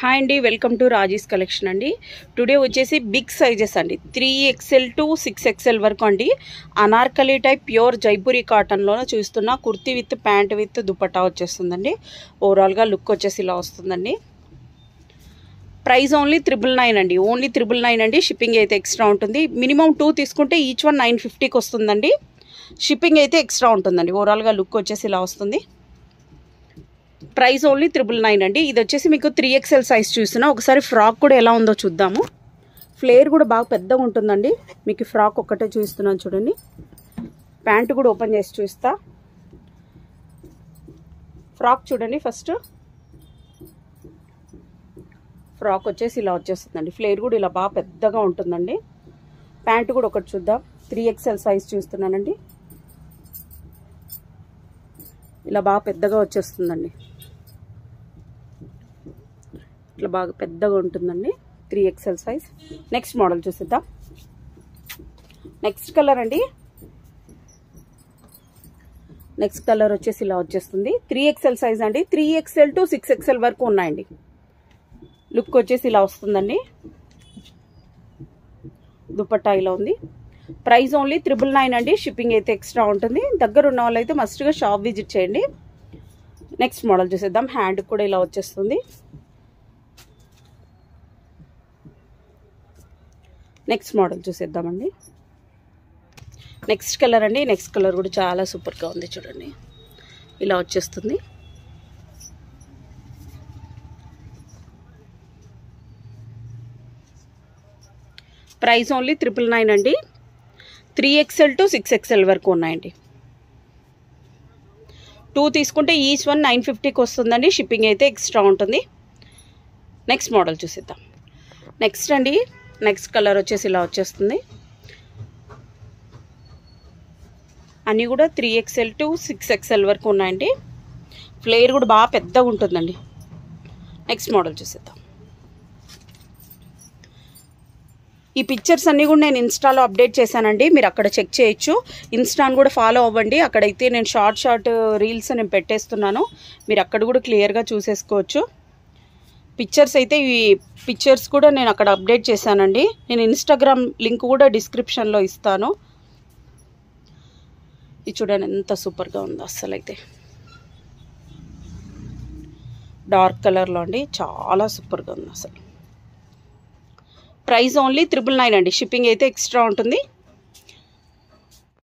Hi అండి, welcome to Raji's collection అండి. Today వచ్చేసి బిగ్ సైజెస్ అండి, 3XL టు 6XL వరకు అండి. అనార్కలి టైప్ ప్యూర్ జైపూరి కాటన్లోనే చూస్తున్నా. Kurti with pant with dupatta వచ్చేస్తుందండి. ఓవరాల్గా లుక్ వచ్చేసి ఇలా వస్తుందండి. ప్రైస్ ఓన్లీ 999 అండి, ఓన్లీ 999 అండి. షిప్పింగ్ అయితే ఎక్స్ట్రా ఉంటుంది. మినిమం 2 తీసుకుంటే ఈచ్ వన్ 950కి వస్తుందండి. షిప్పింగ్ అయితే ఎక్స్ట్రా ఉంటుందండి. ఓవరాల్గా లుక్ వచ్చేసి ఇలా వస్తుంది. ప్రైస్ ఓన్లీ 999 అండి. ఇది వచ్చేసి మీకు 3XL సైజ్ చూస్తున్నా. ఒకసారి ఫ్రాక్ కూడా ఎలా ఉందో చూద్దాము. ఫ్లేర్ కూడా బాగా పెద్దగా ఉంటుందండి. మీకు ఫ్రాక్ ఒక్కటే చూస్తున్నాను చూడండి. ప్యాంటు కూడా ఓపెన్ చేసి చూస్తా. ఫ్రాక్ చూడండి. ఫస్ట్ ఫ్రాక్ వచ్చేసి ఇలా వచ్చేస్తుందండి. ఫ్లేర్ కూడా ఇలా బాగా పెద్దగా ఉంటుందండి. ప్యాంటు కూడా ఒకటి చూద్దాం. 3XL సైజ్ చూస్తున్నానండి. ఇలా బాగా పెద్దగా వచ్చేస్తుందండి. ఇట్లా బాగా పెద్దగా ఉంటుందండి. 3XL size. నెక్స్ట్ మోడల్ చూసిద్దాం. నెక్స్ట్ కలర్ అండి. నెక్స్ట్ కలర్ వచ్చేసి ఇలా వచ్చేస్తుంది. 3XL సైజ్ అండి. 3XL టు 6XL వరకు ఉన్నాయండి. లుక్ వచ్చేసి ఇలా వస్తుందండి. దుపట్టా ఇలా ఉంది. ప్రైస్ ఓన్లీ 999 అండి. షిప్పింగ్ అయితే ఎక్స్ట్రా ఉంటుంది. దగ్గర ఉన్న వాళ్ళైతే మస్ట్గా షాప్ విజిట్ చేయండి. నెక్స్ట్ మోడల్ చూసేద్దాం. హ్యాండ్ కూడా ఇలా వచ్చేస్తుంది. నెక్స్ట్ మోడల్ చూసేద్దామండి. నెక్స్ట్ కలర్ అండి. నెక్స్ట్ కలర్ కూడా చాలా సూపర్గా ఉంది చూడండి. ఇలా వచ్చేస్తుంది. ప్రైస్ ఓన్లీ 999 అండి. 3XL టు 6XL వరకు ఉన్నాయండి. 2 తీసుకుంటే ఈచ్ వన్ 950కి వస్తుందండి. షిప్పింగ్ అయితే ఎక్స్ట్రా ఉంటుంది. నెక్స్ట్ మోడల్ చూసేద్దాం. నెక్స్ట్ అండి. నెక్స్ట్ కలర్ వచ్చేసి ఇలా వచ్చేస్తుంది. అన్నీ కూడా 3XL టు 6XL వరకు ఉన్నాయండి. ఫ్లేర్ కూడా బాగా పెద్దగా ఉంటుందండి. నెక్స్ట్ మోడల్ చూసేద్దాం. ఈ పిక్చర్స్ అన్నీ కూడా నేను ఇన్స్టాలో అప్డేట్ చేశానండి. మీరు అక్కడ చెక్ చేయొచ్చు. ఇన్స్టాను కూడా ఫాలో అవ్వండి. అక్కడైతే నేను షార్ట్ రీల్స్ నేను పెట్టేస్తున్నాను. మీరు అక్కడ కూడా క్లియర్గా చూసేసుకోవచ్చు. పిక్చర్స్ అయితే ఈ పిక్చర్స్ కూడా నేను అక్కడ అప్డేట్ చేశానండి. నేను ఇన్స్టాగ్రామ్ లింక్ కూడా డిస్క్రిప్షన్లో ఇస్తాను. ఇది చూడండి ఎంత సూపర్గా ఉందో అస్సలు. అయితే డార్క్ కలర్లో అండి. చాలా సూపర్గా ఉంది అసలు. ప్రైస్ ఓన్లీ 999 అండి. షిప్పింగ్ అయితే ఎక్స్ట్రా ఉంటుంది.